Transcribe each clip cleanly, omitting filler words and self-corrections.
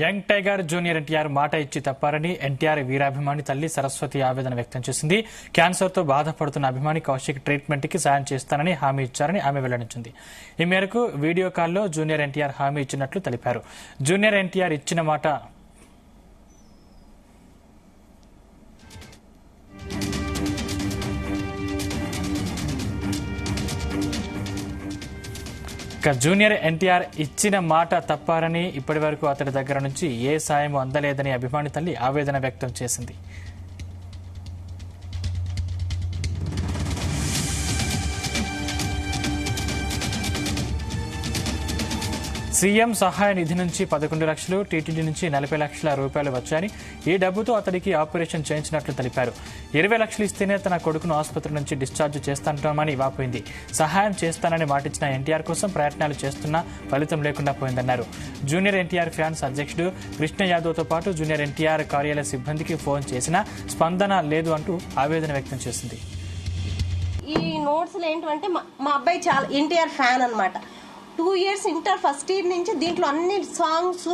Young tiger junior NTR మాట ఇచ్చి తప్పారని ఎన్టీఆర్ వీరాభిమాని తల్లి సరస్వతి ఆవేదన వ్యక్తం చేసింది. క్యాన్సర్ తో బాధపడుతున్న అభిమాని కౌశిక్ ట్రీట్మెంట్ కి సాయం చేస్తానని హామీ ఇచ్చారని ఆమె వెల్లడించింది. ఈ మేరకు వీడియో కాల్లో జూనియర్ ఎన్టీఆర్ హామీ ఇచ్చినట్లు తెలిపారు. జూనియర్ ఎన్టీఆర్ ఇచ్చిన మాట జూనియర్ ఎన్టీఆర్ ఇచ్చిన మాట తప్పారని ఇప్పటి వరకు అతడి దగ్గర నుంచి ఏ సాయం అందలేదని అభిమాని తల్లి ఆవేదన వ్యక్తం చేసింది. సీఎం సహాయ నిధి నుంచి 11 లక్షలు, టీటీడీ నుంచి 40 లక్షల రూపాయలు వచ్చాయని, ఈ డబ్బుతో అతడికి ఆపరేషన్ చేయించినట్లు తెలిపారు. 20 లక్షలు ఇస్తేనే తన కొడుకును ఆసుపత్రి నుంచి డిశ్చార్జ్ చేస్తాంటామని వాపోయింది. సహాయం చేస్తానని మాటిచ్చిన ఎన్టీఆర్ కోసం ప్రయత్నాలు చేస్తున్నా ఫలితం లేకుండా పోయిందన్నారు. జూనియర్ ఎన్టీఆర్ ఫ్యాన్స్ అధ్యక్షుడు కృష్ణ యాదవ్తో పాటు జూనియర్ ఎన్టీఆర్ కార్యాలయ సిబ్బందికి ఫోన్ చేసినా స్పందన లేదు అంటూ ఆవేదన వ్యక్తం చేసింది. ఈ నోట్స్ ఏంటంటే మా అబ్బాయి చాలా ఎన్టీఆర్ ఫ్యాన్ అన్నమాట. 2 years ఇంటర్ ఫస్ట్ ఇయర్ నుంచి దీంట్లో అన్ని సాంగ్స్,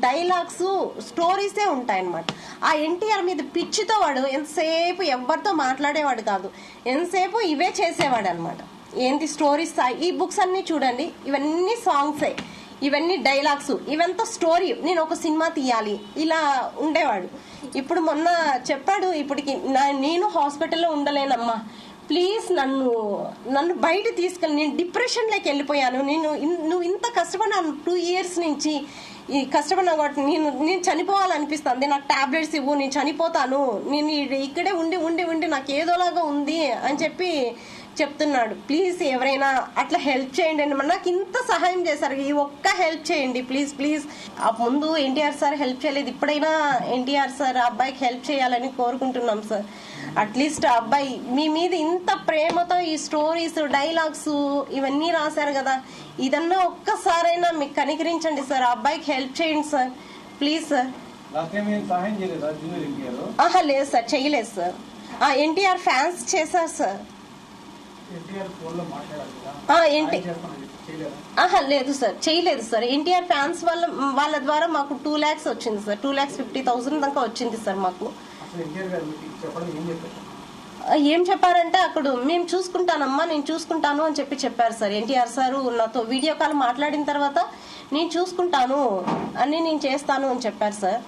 డైలాగ్స్, స్టోరీసే ఉంటాయన్నమాట. ఆ ఎన్టీఆర్ మీద పిచ్చితో వాడు ఎంతసేపు ఎవరితో మాట్లాడేవాడు కాదు, ఎంతసేపు ఇవే చేసేవాడు అనమాట. ఏంటి స్టోరీస్, ఈ బుక్స్ అన్ని చూడండి, ఇవన్నీ సాంగ్సే, ఇవన్నీ డైలాగ్స్, ఇవంతా స్టోరీ. నేను ఒక సినిమా తీయాలి ఇలా ఉండేవాడు. ఇప్పుడు మొన్న చెప్పాడు, ఇప్పటికి నేను హాస్పిటల్లో ఉండలేనమ్మా, ప్లీజ్ నన్ను బయట తీసుకెళ్ళి, నేను డిప్రెషన్లోకి వెళ్ళిపోయాను, నువ్వు ఇంత కష్టపడినాను 2 years నుంచి ఈ కష్టపడినా కాబట్టి నేను చనిపోవాలనిపిస్తుంది, నాకు టాబ్లెట్స్ ఇవ్వు, నేను చనిపోతాను, నేను ఇక్కడే ఉండి నాకు ఏదోలాగా ఉంది అని చెప్పి చెప్తున్నాడు. ప్లీజ్ ఎవరైనా అట్లా హెల్ప్ చేయండి. నాకు ఇంత సహాయం చేశారు, ఈ ఒక్క హెల్ప్ చేయండి ప్లీజ్. ముందు ఎన్టీఆర్ సార్ హెల్ప్ చేయలేదు, ఇప్పుడైనా ఎన్టీఆర్ సార్ అబ్బాయికి హెల్ప్ చేయాలని కోరుకుంటున్నాం సార్. అట్లీస్ట్ అబ్బాయి మీ మీద ఇంత ప్రేమతో ఈ స్టోరీస్, డైలాగ్స్ ఇవన్నీ రాశారు కదా, ఇదన్నా ఒక్కసారైనా మీకు కనికరించండి సార్, అబ్బాయికి హెల్ప్ చేయండి సార్ ప్లీజ్ సార్. లేదు సార్, చేయలేదు సార్. ఎన్టీఆర్ ఫ్యాన్స్ చేశారు సార్. లేదు సార్, చేయలేదు సార్. ఎన్టీఆర్ ఫ్యాన్స్ వాళ్ళ ద్వారా మాకు 2 lakhs వచ్చింది సార్, 2,50,000 దాకా వచ్చింది సార్ మాకు. ఏం చెప్పారంటే అక్కడ మేము చూసుకుంటానమ్మా, నేను చూసుకుంటాను అని చెప్పారు సార్. ఎన్టీఆర్ సార్ నాతో వీడియో కాల్ మాట్లాడిన తర్వాత నేను చూసుకుంటాను అని, నేను చేస్తాను అని చెప్పారు సార్.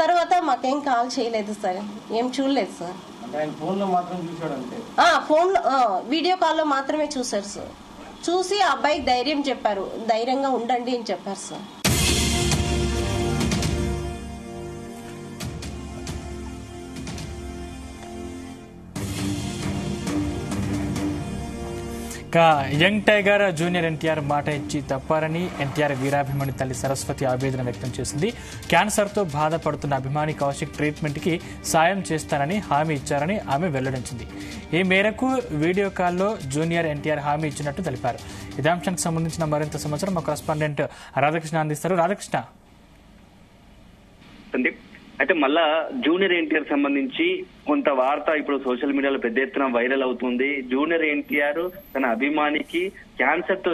తర్వాత మాకేం కాల్ చేయలేదు సార్, ఏం చూడలేదు సార్. ఫోన్ వీడియో కాల్లో మాత్రమే చూసారు సార్. చూసి ఆ అబ్బాయికి ధైర్యం చెప్పారు, ధైర్యంగా ఉండండి అని చెప్పారు sir. Young tiger junior NTR మాట ఇచ్చి తప్పారని ఎన్టీఆర్ వీరాభిమాని తల్లి సరస్వతి ఆవేదన వ్యక్తం చేసింది. క్యాన్సర్ తో బాధపడుతున్న అభిమాని కౌశిక్ ట్రీట్మెంట్ కి సాయం చేస్తానని హామీ ఇచ్చారని ఆమె వెల్లడించింది. ఈ మేరకు వీడియో కాల్లో జూనియర్ ఎన్టీఆర్ హామీ ఇచ్చినట్టు తెలిపారు. ఇదే అంశానికి సంబంధించిన మరింత సమాచారం మా కరెస్పాండెంట్ రాధాకృష్ణ అందిస్తారు. రాధాకృష్ణ, అయితే మళ్ళా జూనియర్ ఎన్టీఆర్ సంబంధించి కొంత వార్త ఇప్పుడు సోషల్ మీడియాలో పెద్ద ఎత్తున వైరల్ అవుతుంది. జూనియర్ ఎన్టీఆర్ తన అభిమానికి, క్యాన్సర్ తో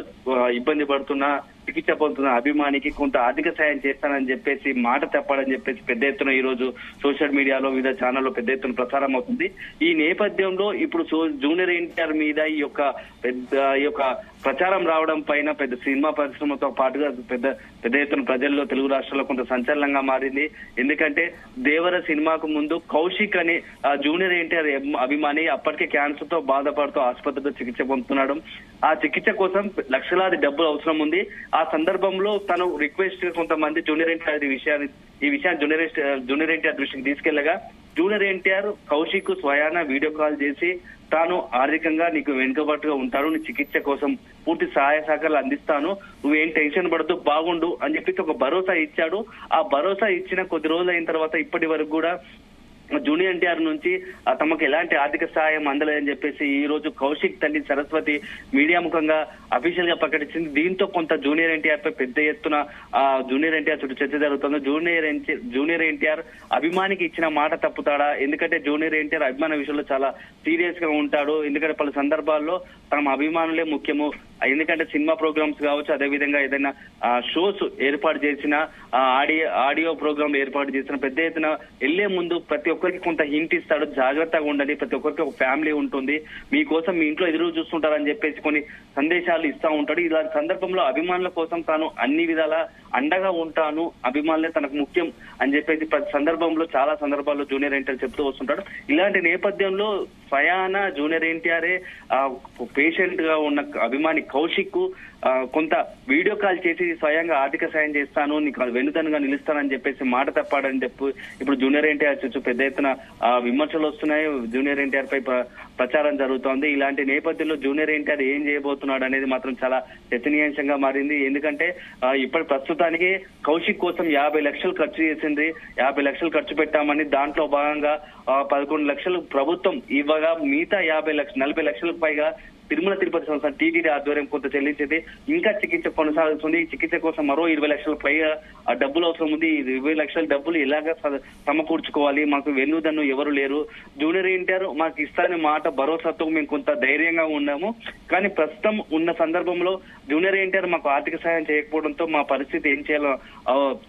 ఇబ్బంది పడుతున్న, చికిత్స పొందుతున్న అభిమానికి కొంత ఆర్థిక సాయం చేస్తానని చెప్పేసి మాట తప్పాడని చెప్పేసి పెద్ద ఎత్తున ఈ రోజు సోషల్ మీడియాలో వివిధ ఛానల్లో పెద్ద ఎత్తున ప్రసారం అవుతుంది. ఈ నేపథ్యంలో ఇప్పుడు జూనియర్ ఎన్టీఆర్ మీద ఈ యొక్క ప్రచారం రావడం పైన పెద్ద సినిమా పరిశ్రమతో పాటుగా పెద్ద ఎత్తున ప్రజల్లో, తెలుగు రాష్ట్రాల్లో కొంత సంచలనంగా మారింది. ఎందుకంటే దేవర సినిమాకు ముందు కౌశిక్ అని జూనియర్ ఎన్టీఆర్ అభిమాని అప్పటికే క్యాన్సర్ తో బాధపడుతూ ఆసుపత్రిలో చికిత్స పొందుతున్నాడు. ఆ చికిత్స కోసం లక్షలాది డబ్బులు అవసరం ఉంది. ఆ సందర్భంలో తను రిక్వెస్ట్ కొంతమంది జూనియర్ ఎన్టీఆర్ ఈ విషయాన్ని జూనియర్ ఎన్టీఆర్ దృష్టికి తీసుకెళ్లగా జూనియర్ ఎన్టీఆర్ కౌశిక్ స్వయాన వీడియో కాల్ చేసి తాను ఆర్థికంగా నీకు వెనుకబాటుగా ఉంటాను, నీ చికిత్స కోసం పూర్తి సహాయ సహకారాలు అందిస్తాను, నువ్వేం టెన్షన్ పడద్దు, బాగుండు అని చెప్పేసి ఒక భరోసా ఇచ్చాడు. ఆ భరోసా ఇచ్చిన కొద్ది రోజులు అయిన తర్వాత ఇప్పటి వరకు కూడా జూనియర్ ఎన్టీఆర్ నుంచి తమకు ఎలాంటి ఆర్థిక సహాయం అందలేదని చెప్పేసి ఈ రోజు కౌశిక్ తల్లి సరస్వతి మీడియా ముఖంగా అఫీషియల్ గా ప్రకటించింది. దీంతో కొంత జూనియర్ ఎన్టీఆర్ పై పెద్ద ఎత్తున జూనియర్ ఎన్టీఆర్ చుట్టూ చర్చ జరుగుతుంది. జూనియర్ ఎన్టీఆర్ అభిమానికి ఇచ్చిన మాట తప్పుతాడా? ఎందుకంటే జూనియర్ ఎన్టీఆర్ అభిమాన విషయంలో చాలా సీరియస్ గా ఉంటాడు. ఎందుకంటే పలు సందర్భాల్లో తమ అభిమానులే ముఖ్యము, ఎందుకంటే సినిమా ప్రోగ్రామ్స్ కావచ్చు, అదే విధంగా ఏదైనా షోస్ ఏర్పాటు చేసిన, ఆడియో ప్రోగ్రామ్ ఏర్పాటు చేసిన, పెద్ద ఎత్తున వెళ్లే ముందు ప్రతి ఒక్కరికి కొంత హింట్ ఇస్తాడు, జాగ్రత్తగా ఉండాలి, ప్రతి ఒక్కరికి ఒక ఫ్యామిలీ ఉంటుంది, మీకోసం మీ ఇంట్లో ఎదురు చూస్తుంటారని చెప్పేసి కొన్ని సందేశాలు ఇస్తా ఉంటాడు. ఇలాంటి సందర్భంలో అభిమానుల కోసం తాను అన్ని విధాలా అండగా ఉంటాను, అభిమానులే తనకు ముఖ్యం అని చెప్పేసి ప్రతి సందర్భంలో చాలా సందర్భాల్లో జూనియర్ ఎన్టీఆర్ చెప్తూ వస్తుంటాడు. ఇలాంటి నేపథ్యంలో స్వయాన జూనియర్ ఎన్టీఆర్ఏ పేషెంట్ గా ఉన్న అభిమాని కౌశిక్ కొంత వీడియో కాల్ చేసి స్వయంగా ఆర్థిక సాయం చేస్తాను, నీకు వెన్నుదన్నుగా నిలుస్తానని చెప్పేసి మాట తప్పాడని చెప్పి ఇప్పుడు జూనియర్ ఎన్టీఆర్ చుట్టూ పెద్ద ఎత్తున విమర్శలు వస్తున్నాయి. జూనియర్ ఎన్టీఆర్ పై ప్రచారం జరుగుతోంది. ఇలాంటి నేపథ్యంలో జూనియర్ ఎన్టీఆర్ ఏం చేయబోతున్నాడు అనేది మాత్రం చాలా చర్చనీయాంశంగా మారింది. ఎందుకంటే ఇప్పటి ప్రస్తుతానికి కౌశిక్ కోసం 50 లక్షలు ఖర్చు చేసింది, 50 లక్షలు ఖర్చు పెట్టామని, దాంట్లో భాగంగా 11 లక్షలు ప్రభుత్వం ఇవ్వగా మిగతా 40 లక్షలకు పైగా తిరుమల తిరుపతి సంస్థ టీటీడీ ఆధ్వర్యం కొంత చెల్లించింది. ఇంకా చికిత్స కొనసాగుతుంది. చికిత్స కోసం మరో 20 లక్షల పైగా డబ్బులు అవసరం ఉంది. 20 లక్షల డబ్బులు ఎలాగా సమకూర్చుకోవాలి, మాకు వెన్నుదన్ను ఎవరు లేరు, జూనియర్ ఎన్టీఆర్ మాకు ఇస్తారనే మాట భరోసాతో మేము కొంత ధైర్యంగా ఉన్నాము. కానీ ప్రస్తుతం ఉన్న సందర్భంలో జూనియర్ ఎన్టీఆర్ మాకు ఆర్థిక సహాయం చేయకపోవడంతో మా పరిస్థితి ఏం చేయాలో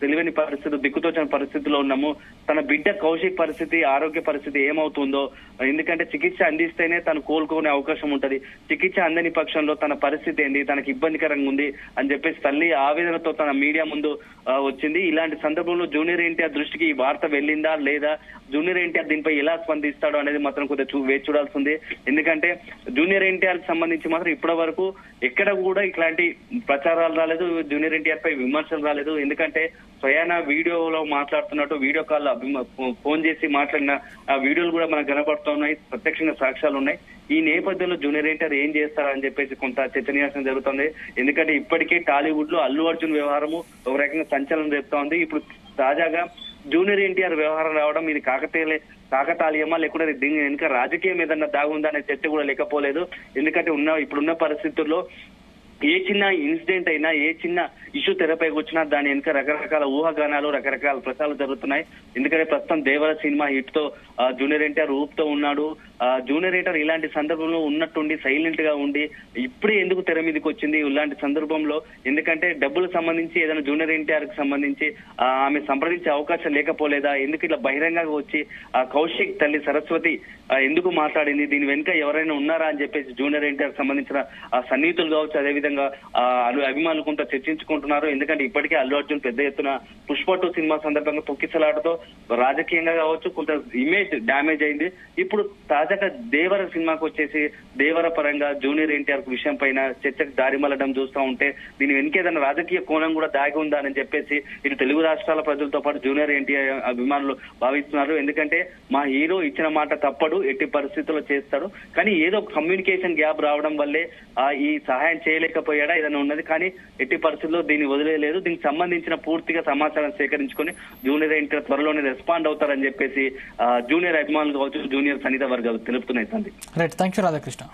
తెలియని పరిస్థితి, దిక్కుతోచిన పరిస్థితిలో ఉన్నాము. తన బిడ్డ కౌశిక్ పరిస్థితి, ఆరోగ్య పరిస్థితి ఏమవుతుందో, ఎందుకంటే చికిత్స అందిస్తేనే తను కోలుకునే అవకాశం ఉంటది, చికిత్స అందని పక్షంలో తన పరిస్థితి ఏంటి, తనకి ఇబ్బందికరంగా ఉంది అని చెప్పేసి తల్లి ఆవేదనతో తన మీడియా ముందు వచ్చింది. ఇలాంటి సందర్భంలో జూనియర్ ఎన్టీఆర్ దృష్టికి ఈ వార్త వెళ్ళిందా లేదా, జూనియర్ ఎన్టీఆర్ దీనిపై ఎలా స్పందిస్తాడో అనేది మాత్రం కొద్దిగా వేచి చూడాల్సింది. ఎందుకంటే జూనియర్ ఎన్టీఆర్ కి సంబంధించి మాత్రం ఇప్పటి వరకు ఎక్కడ కూడా ఇట్లాంటి ప్రచారాలు రాలేదు, జూనియర్ ఎన్టీఆర్ పై విమర్శలు రాలేదు. ఎందుకంటే స్వయాన వీడియోలో మాట్లాడుతున్నట్టు వీడియో కాల్ ఫోన్ చేసి మాట్లాడిన ఆ వీడియోలు కూడా మనకు కనబడుతున్నాయి, ప్రత్యక్షంగా సాక్ష్యాలు ఉన్నాయి. ఈ నేపథ్యంలో జూనియర్ ఎన్టీఆర్ ఏం చేస్తారని చెప్పేసి కొంత చర్చనీయాంశం జరుగుతుంది. ఎందుకంటే ఇప్పటికే టాలీవుడ్ లో అల్లు అర్జున్ వ్యవహారము ఒక రకంగా సంచలనం రేపుతా ఉంది. ఇప్పుడు తాజాగా జూనియర్ ఎన్టీఆర్ వ్యవహారం రావడం ఇది కాకతాళీయమా లేకుంటే దీని వెనుక రాజకీయం ఏదన్నా దాగుందా అనే చర్చ కూడా లేకపోలేదు. ఎందుకంటే ఇప్పుడున్న పరిస్థితుల్లో ఏ చిన్న ఇన్సిడెంట్ అయినా, ఏ చిన్న ఇష్యూ తెరపైకి వచ్చినా దాని వెనుక రకరకాల ఊహాగానాలు, రకరకాల ప్రచారాలు జరుగుతున్నాయి. ఎందుకంటే ప్రస్తుతం దేవర సినిమా హిట్ తో జూనియర్ ఎన్టీఆర్ ఊపుతో ఉన్నాడు. జూనియర్ ఎన్టీఆర్ ఇలాంటి సందర్భంలో ఉన్నట్టుండి సైలెంట్ గా ఉండి ఇప్పుడే ఎందుకు తెర మీదకి వచ్చింది ఇలాంటి సందర్భంలో, ఎందుకంటే డబ్బులకు సంబంధించి ఏదైనా జూనియర్ ఎన్టీఆర్ కి సంబంధించి ఆమె సంప్రదించే అవకాశం లేకపోలేదా, ఎందుకు ఇట్లా బహిరంగంగా వచ్చి కౌశిక్ తల్లి సరస్వతి ఎందుకు మాట్లాడింది, దీని వెనుక ఎవరైనా ఉన్నారా అని చెప్పేసి జూనియర్ ఎన్టీఆర్ సంబంధించిన సన్నిహితులు కావచ్చు, అదేవిధంగా అభిమానులు కొంత చర్చించుకుంటున్నారు. ఎందుకంటే ఇప్పటికే అల్లు అర్జున్ పెద్ద ఎత్తున పుష్ప 2 సినిమా సందర్భంగా తొక్కిసలాటతో రాజకీయంగా కావచ్చు కొంత ఇమేజ్ డ్యామేజ్ అయింది. ఇప్పుడు తాజాగా దేవర సినిమాకి వచ్చేసి దేవర పరంగా జూనియర్ ఎన్టీఆర్ విషయం పైన చర్చకు దారిమల్లడం చూస్తూ ఉంటే దీని వెనుక ఏదైనా రాజకీయ కోణం కూడా దాగి ఉందా అని చెప్పేసి ఇటు తెలుగు రాష్ట్రాల ప్రజలతో పాటు జూనియర్ ఎన్టీఆర్ అభిమానులు భావిస్తున్నారు. ఎందుకంటే మా హీరో ఇచ్చిన మాట తప్పడు, ఎట్టి పరిస్థితుల్లో చేస్తాడు, కానీ ఏదో కమ్యూనికేషన్ గ్యాప్ రావడం వల్లే ఈ సహాయం చేయలేకపోయాడా ఏదైనా ఉన్నది. కానీ ఎట్టి పరిస్థితుల్లో దీన్ని వదిలేదు. దీనికి సంబంధించిన పూర్తిగా సమాచారం సేకరించుకొని జూనియర్ ఎన్టీఆర్ త్వరలోనే రెస్పాండ్ అవుతారని చెప్పేసి జూనియర్ అభిమానులు కావచ్చు, జూనియర్ సన్నిహిత వర్గాలు తెలుపుతున్నాయి. Right, thank you Radhakrishna.